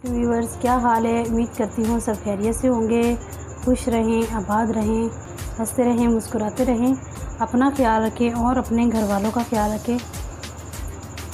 Viewers, क्या हाल है? उम्मीद करती हूँ सब खैरियत से होंगे। खुश रहें, आबाद रहें, हंसते रहें, मुस्कुराते रहें, अपना ख्याल रखें और अपने घर वालों का ख्याल रखें।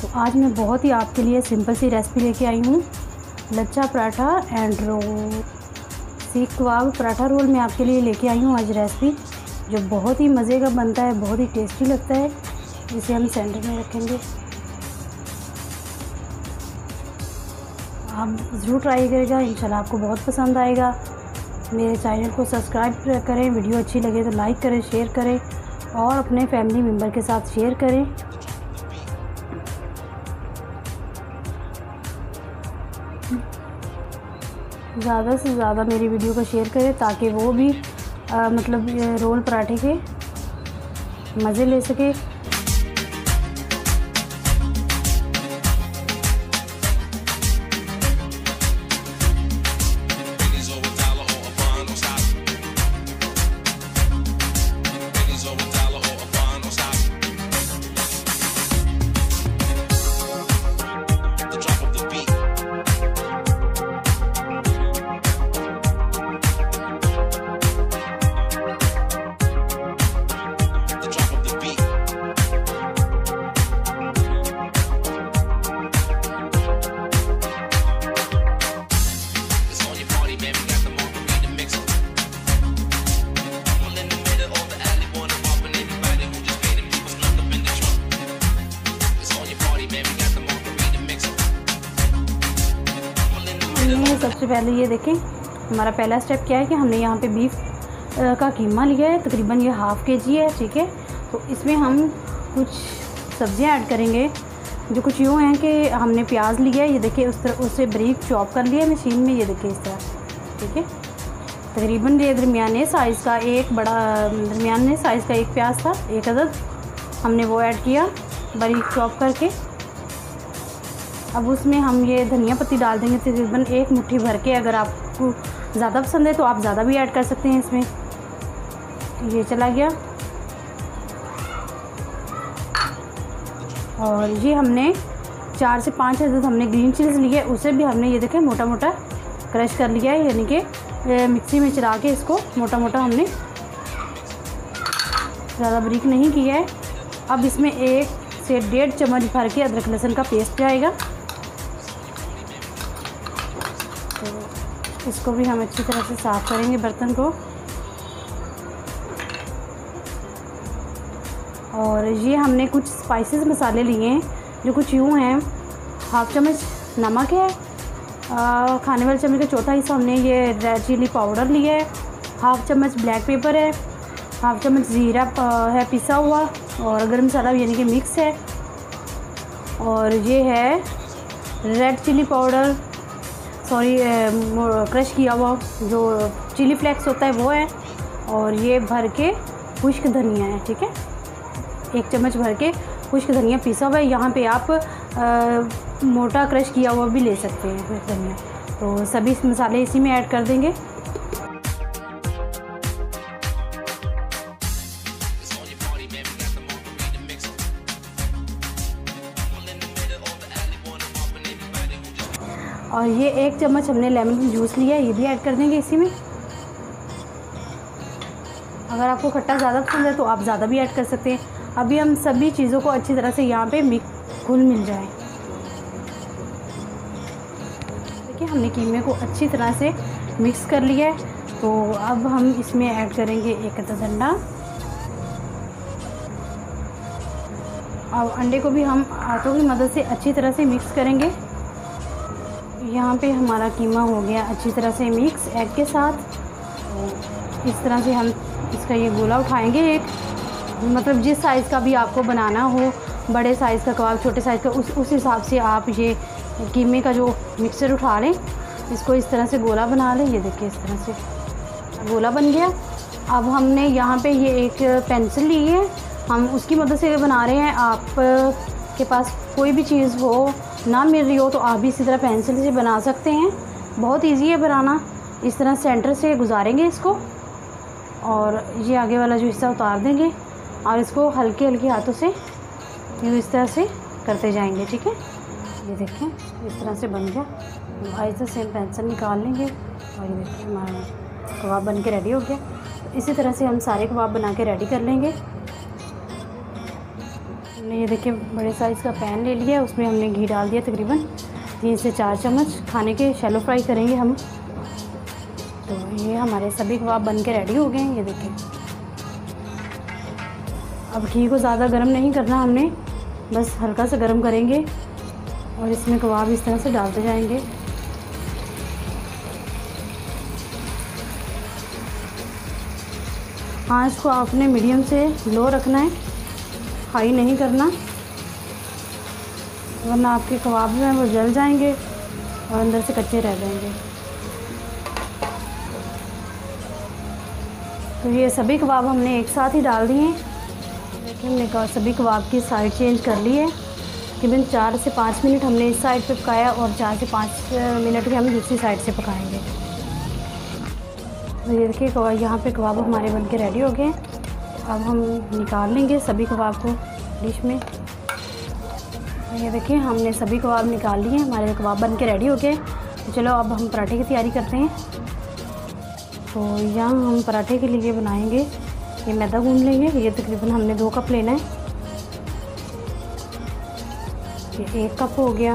तो आज मैं बहुत ही आपके लिए सिंपल सी रेसिपी लेके आई हूँ, लच्छा पराठा एंड रोल, सीख कबाब पराठा रोल मैं आपके लिए लेके आई हूँ आज रेसिपी, जो बहुत ही मज़े का बनता है, बहुत ही टेस्टी लगता है। इसे हम सेंटर में रखेंगे। आप ज़रूर ट्राई करेगा, इंशाल्लाह आपको बहुत पसंद आएगा। मेरे चैनल को सब्सक्राइब करें, वीडियो अच्छी लगे तो लाइक करें, शेयर करें और अपने फैमिली मेम्बर के साथ शेयर करें। ज़्यादा से ज़्यादा मेरी वीडियो को शेयर करें ताकि वो भी मतलब रोल पराठे के मज़े ले सके। सबसे पहले ये देखें, हमारा पहला स्टेप क्या है कि हमने यहाँ पे बीफ का कीमा लिया है, तकरीबन ये हाफ़ kg है, ठीक है। तो इसमें हम कुछ सब्जियाँ ऐड करेंगे, जो कुछ यूँ हैं कि हमने प्याज लिया है, ये देखिए उस तरह उसे बारीक चॉप कर लिया है मशीन में, ये देखिए इस तरह, ठीक है। तकरीबन ये दरमियाने साइज़ का एक प्याज था, एक अदद हमने वो ऐड किया बारीक चॉप करके। अब उसमें हम ये धनिया पत्ती डाल देंगे तकरीबन एक मुट्ठी भर के। अगर आपको ज़्यादा पसंद है तो आप ज़्यादा भी ऐड कर सकते हैं इसमें। ये चला गया। और ये हमने 4 से 5 अदद हमने ग्रीन चिलीज़ लिए, उसे भी हमने ये देखें मोटा मोटा क्रश कर लिया है, यानी कि मिक्सी में चला के इसको मोटा मोटा हमने, ज़्यादा बारीक नहीं किया है। अब इसमें 1 से 1.5 चम्मच भर के अदरक लहसुन का पेस्ट जाएगा, तो इसको भी हम अच्छी तरह से साफ़ करेंगे बर्तन को। और ये हमने कुछ स्पाइसेस मसाले लिए हैं, जो कुछ यूँ हैं। 1/2 चम्मच नमक है, खाने वाले चम्मच का चौथा हिस्सा हमने ये रेड चिली पाउडर लिया है, 1/2 चम्मच ब्लैक पेपर है, 1/2 चम्मच ज़ीरा है पिसा हुआ, और गरम मसाला यानी कि मिक्स है, और ये है रेड चिली पाउडर, क्रश किया हुआ जो चिली फ्लेक्स होता है वो है, और ये भर के खुश्क धनिया है, ठीक है। 1 चम्मच भर के खुश्क धनिया पिसा हुआ है। यहाँ पे आप मोटा क्रश किया हुआ भी ले सकते हैं धनिया। तो सभी मसाले इसी में ऐड कर देंगे। और ये 1 चम्मच हमने लेमन जूस लिया है, ये भी ऐड कर देंगे इसी में। अगर आपको खट्टा ज़्यादा पसंद है तो आप ज़्यादा भी ऐड कर सकते हैं। अभी हम सभी चीज़ों को अच्छी तरह से यहाँ पे घुल मिल जाए। देखिए हमने कीमे को अच्छी तरह से मिक्स कर लिया है। तो अब हम इसमें ऐड करेंगे 1 अदद अंडा, और अंडे को भी हम हाथों की मदद से अच्छी तरह से मिक्स करेंगे। यहाँ पे हमारा कीमा हो गया अच्छी तरह से मिक्स एग के साथ। इस तरह से हम इसका ये गोला उठाएंगे, एक मतलब जिस साइज़ का भी आपको बनाना हो, बड़े साइज़ का कबाब, छोटे साइज़ का, उस हिसाब से आप ये कीमे का जो मिक्सचर उठा लें, इसको इस तरह से गोला बना लें। ये देखिए इस तरह से गोला बन गया। अब हमने यहाँ पे ये एक पेंसिल ली है, हम उसकी मदद से बना रहे हैं। आप के पास कोई भी चीज़ हो ना मिल रही हो तो आप भी इसी तरह पेंसिल से बना सकते हैं, बहुत इजी है बनाना। इस तरह सेंटर से गुजारेंगे इसको, और ये आगे वाला जो हिस्सा उतार देंगे, और इसको हल्के हल्के हाथों से इस तरह से करते जाएंगे, ठीक है। ये देखें इस तरह से बन गया। आहिस्ते से पैन से निकाल लेंगे। और ये देखिए हमारा कबाब बन के रेडी हो गया। इसी तरह से हम सारे कबाब बना के रेडी कर लेंगे। हमने ये देखिए बड़े साइज़ का पैन ले लिया, उसमें हमने घी डाल दिया तकरीबन 3 से 4 चम्मच। खाने के शैलो फ्राई करेंगे हम। तो ये हमारे सभी कबाब बन के रेडी हो गए हैं। ये देखिए अब घी को ज़्यादा गर्म नहीं करना हमने, बस हल्का सा गर्म करेंगे और इसमें कबाब इस तरह से डालते जाएंगे। आँच को आपने मीडियम से लो रखना है, हाई नहीं करना, वरना आपके कबाब जो हैं वो जल जाएंगे और अंदर से कच्चे रह जाएंगे। तो ये सभी कबाब हमने एक साथ ही डाल दिए हैं। देखिए हमने सभी कबाब की साइड चेंज कर ली है। तकरीबन 4 से 5 मिनट हमने इस साइड पे पकाया और 4 से 5 मिनट के हम दूसरी साइड से पकाएंगे। तो ये देखिए यहाँ पे कबाब हमारे बनके रेडी हो गए। अब हम निकाल लेंगे सभी कबाब को डिश में। ये देखिए हमने सभी कबाब निकाल लिए, हमारे कबाब बनके रेडी हो गए। तो चलो अब हम पराठे की तैयारी करते हैं। तो यहाँ हम पराठे के लिए बनाएंगे, ये मैदा गूंद लेंगे। ये तकरीबन हमने 2 कप लेना है। ये 1 कप हो गया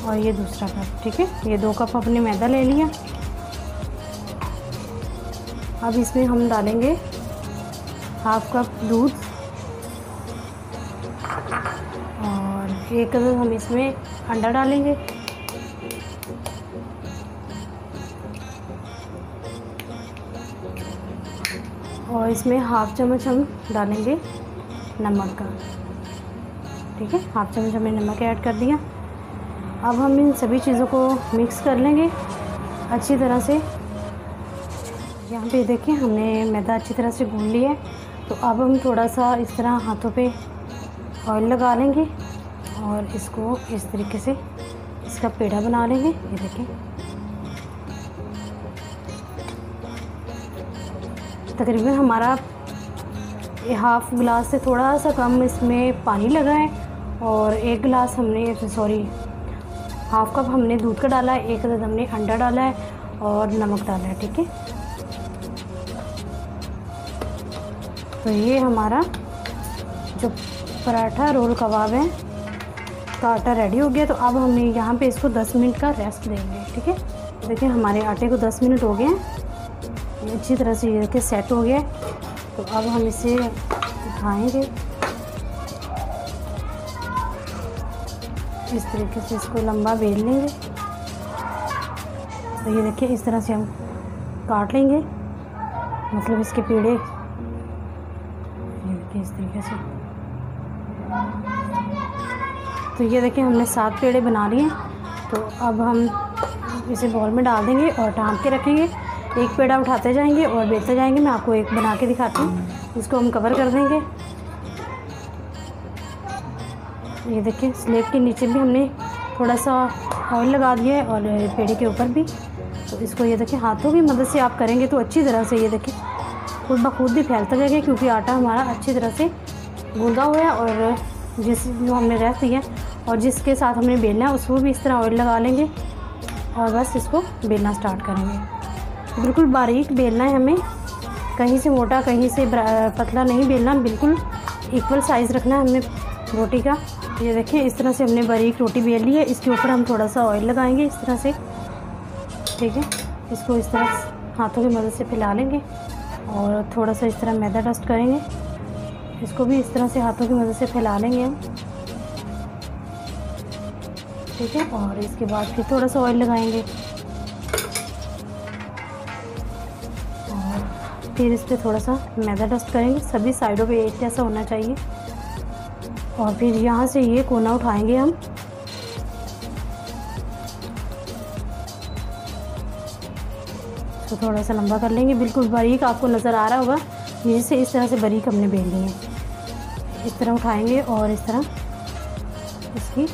और ये दूसरा कप, ठीक है। ये 2 कप अपने मैदा ले लिया। अब इसमें हम डालेंगे 1/2 कप दूध और 1 अदद हम इसमें अंडा डालेंगे। और इसमें 1/2 चम्मच हम डालेंगे नमक का, ठीक है। 1/2 चम्मच हमने नमक ऐड कर दिया। अब हम इन सभी चीज़ों को मिक्स कर लेंगे अच्छी तरह से। यहाँ पे देखिए हमने मैदा अच्छी तरह से गूंद लिया है। तो अब हम थोड़ा सा इस तरह हाथों पे ऑयल लगा लेंगे और इसको इस तरीके से इसका पेड़ा बना लेंगे। ये देखिए तकरीबन हमारा 1/2 गिलास से थोड़ा सा कम इसमें पानी लगा है और 1 गिलास हमने 1/2 कप हमने दूध का डाला है, 1 अदद हमने अंडा डाला है और नमक डाला है, ठीक है। तो ये हमारा जो पराठा रोल कबाब है का आटा रेडी हो गया। तो अब हमने यहाँ पे इसको 10 मिनट का रेस्ट देंगे, ठीक है। देखिए हमारे आटे को 10 मिनट हो गए हैं, ये अच्छी तरह से ये देखिए सेट हो गया। तो अब हम इसे उठाएंगे, इस तरीके से इसको लंबा बेल लेंगे। तो ये देखिए इस तरह से हम काट लेंगे, मतलब इसके पेड़े इस तरीके से। तो ये देखिए हमने 7 पेड़े बना लिए। तो अब हम इसे बॉल में डाल देंगे और ढाँप के रखेंगे। एक पेड़ा उठाते जाएंगे और बेलते जाएंगे। मैं आपको एक बना के दिखाती हूँ। इसको हम कवर कर देंगे। ये देखिए स्लेब के नीचे भी हमने थोड़ा सा ऑयल लगा दिया है और पेड़े के ऊपर भी। तो इसको ये देखिए हाथों की मदद से आप करेंगे तो अच्छी तरह से ये देखिए खुद ब खुद भी फैलता जाएगा, क्योंकि आटा हमारा अच्छी तरह से गूंदा हुआ है। और जो हमने रेस्ट दिया और जिसके साथ हमने बेलना है उसको भी इस तरह ऑयल लगा लेंगे और बस इसको बेलना स्टार्ट करेंगे। बिल्कुल बारीक बेलना है हमें, कहीं से मोटा कहीं से पतला नहीं बेलना, बिल्कुल इक्वल साइज़ रखना है हमने रोटी का। ये देखिए इस तरह से हमने बारीक रोटी बेल ली है। इसके ऊपर हम थोड़ा सा ऑयल लगाएंगे इस तरह से, ठीक है। इसको इस तरह हाथों की मदद से फैला लेंगे और थोड़ा सा इस तरह मैदा डस्ट करेंगे। इसको भी इस तरह से हाथों की मदद से फैला लेंगे हम, ठीक है। और इसके बाद फिर थोड़ा सा ऑयल लगाएंगे और फिर इस पर थोड़ा सा मैदा डस्ट करेंगे। सभी साइडों पे एक जैसा होना चाहिए। और फिर यहाँ से ये कोना उठाएंगे हम, तो थोड़ा सा लंबा कर लेंगे। बिल्कुल बारीक आपको नज़र आ रहा होगा, नीचे से इस तरह से बारीक हमने बेल ली है। इस तरह उठाएंगे और इस तरह इसकी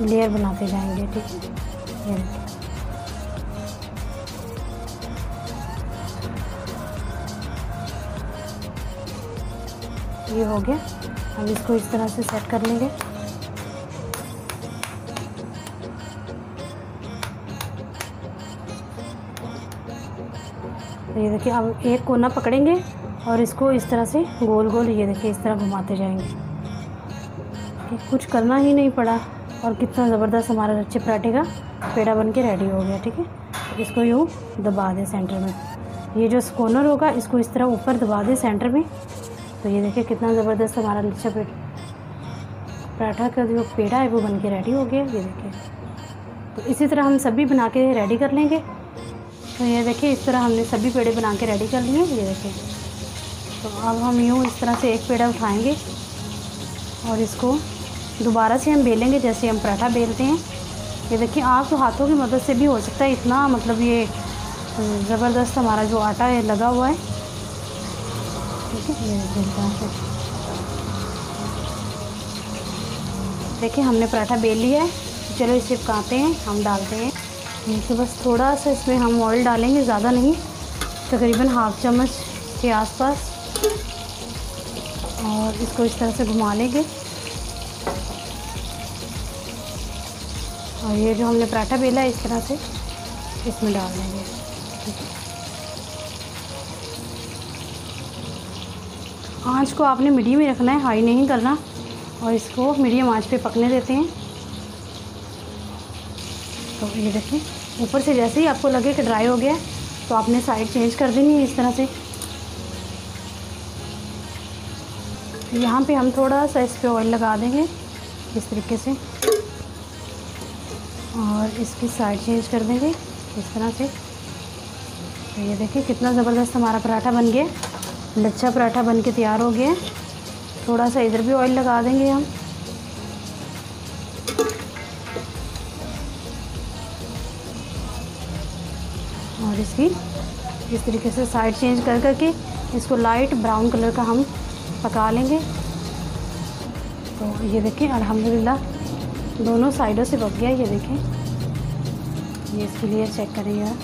लेयर बनाते जाएंगे, ठीक है। ये देखिए ये हो गया। अब इसको इस तरह से सेट कर लेंगे। तो ये देखिए अब एक कोना पकड़ेंगे और इसको इस तरह से गोल गोल ये देखिए इस तरह घुमाते जाएंगे। कुछ करना ही नहीं पड़ा और कितना ज़बरदस्त हमारा लच्छे पराठे का पेड़ा बन के रेडी हो गया। ठीक है, इसको यूँ दबा दें सेंटर में, ये जो कॉर्नर होगा इसको इस तरह ऊपर दबा दें सेंटर में। तो ये देखिए कितना ज़बरदस्त हमारा लच्छा पराठा का जो पेड़ा है वो बन के रेडी हो गया। ये देखिए, तो इसी तरह हम सभी बना के रेडी कर लेंगे। तो ये देखिए इस तरह हमने सभी पेड़े बना के रेडी कर लिए। ये देखिए, तो अब हम यूँ इस तरह से एक पेड़ा उठाएंगे और इसको दोबारा से हम बेलेंगे जैसे हम पराठा बेलते हैं। ये देखिए आप तो हाथों की मदद से भी हो सकता है, इतना मतलब ये ज़बरदस्त हमारा जो आटा है लगा हुआ है। ठीक है, ये देखिए हमने पराठा बेल लिया है। चलो इसे पकाते हैं, हम डालते हैं। तो बस थोड़ा सा इसमें हम ऑयल डालेंगे, ज़्यादा नहीं, तकरीबन हाफ चम्मच के आसपास, और इसको इस तरह से घुमा लेंगे। और ये जो हमने पराठा बेला है इस तरह से इसमें डाल देंगे। आँच को आपने मीडियम ही रखना है, हाई नहीं करना, और इसको मीडियम आंच पे पकने देते हैं। तो ये देखें ऊपर से जैसे ही आपको लगे कि ड्राई हो गया तो आपने साइड चेंज कर देनी है इस तरह से। यहाँ पे हम थोड़ा सा इस पे ऑयल लगा देंगे इस तरीके से, और इसकी साइड चेंज कर देंगे इस तरह से। तो ये देखिए कितना ज़बरदस्त हमारा पराठा बन गया, लच्छा पराठा बन के तैयार हो गया। थोड़ा सा इधर भी ऑयल लगा देंगे हम। और इसकी इस तरीके से साइड चेंज कर करके इसको लाइट ब्राउन कलर का हम पका लेंगे। तो ये देखें अल्हम्दुलिल्लाह दोनों साइडों से पक गया। ये देखें, ये इसके लिए चेक करें यार,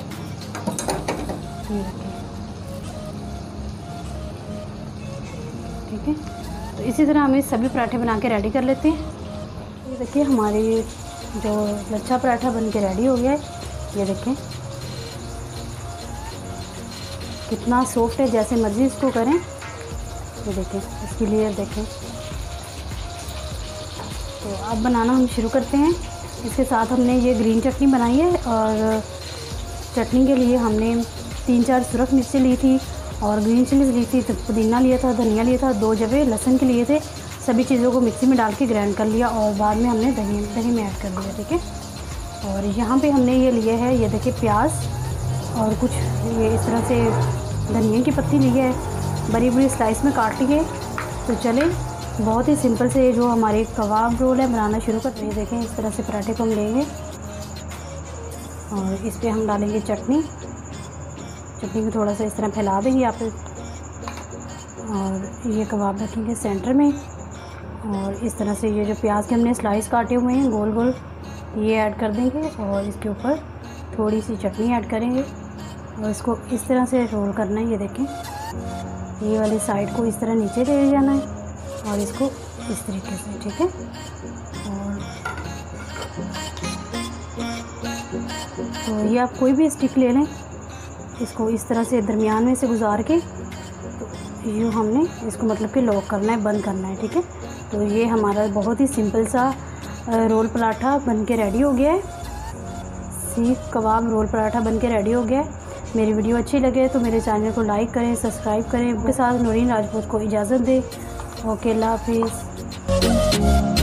ये देखें। ठीक है, तो इसी तरह हमें सभी पराठे बना के रेडी कर लेते हैं। ये देखिए हमारे जो लच्छा पराठा बन के रेडी हो गया है। ये देखें कितना सॉफ्ट है, जैसे मर्ज़ी इसको करें। ये देखें इसकी लेयर देखें। तो अब बनाना हम शुरू करते हैं। इसके साथ हमने ये ग्रीन चटनी बनाई है, और चटनी के लिए हमने 3-4 सुरख मिर्ची ली थी, और ग्रीन चिलीज ली थी, तो पुदीना लिया था, धनिया लिया था, 2 जवे लहसुन के लिए थे। सभी चीज़ों को मिक्सी में डाल के ग्राइंड कर लिया, और बाद में हमने दही में ऐड कर दिया। ठीक है, और यहाँ पे हमने ये लिए है, ये देखिए प्याज, और कुछ ये इस तरह से धनिया की पत्ती ली है, बड़ी बड़ी स्लाइस में काट लिए। तो चले बहुत ही सिंपल से जो हमारे कबाब रोल है बनाना शुरू करते हैं। देखें इस तरह से पराठे को हम लेंगे और इस पर हम डालेंगे चटनी को थोड़ा सा इस तरह फैला देंगे आप, और ये कबाब रखेंगे सेंटर में, और इस तरह से ये जो प्याज के हमने स्लाइस काटे हुए हैं गोल गोल ये ऐड कर देंगे, और इसके ऊपर थोड़ी सी चटनी ऐड करेंगे, और इसको इस तरह से रोल करना है। ये देखें ये वाली साइड को इस तरह नीचे ले जाना है, और इसको इस तरीके से। ठीक है, और तो ये आप कोई भी स्टिक ले लें, इसको इस तरह से दरमियान में से गुजार के तो यूँ हमने इसको मतलब कि लॉक करना है, बंद करना है। ठीक है, तो ये हमारा बहुत ही सिंपल सा रोल पराठा बन के रेडी हो गया है। सीख कबाब रोल पराठा बन के रेडी हो गया है। मेरी वीडियो अच्छी लगे तो मेरे चैनल को लाइक करें, सब्सक्राइब करें। उनके साथ नूरीन राजपूत को इजाज़त दें। ओके, अल्लाह हाफिज़।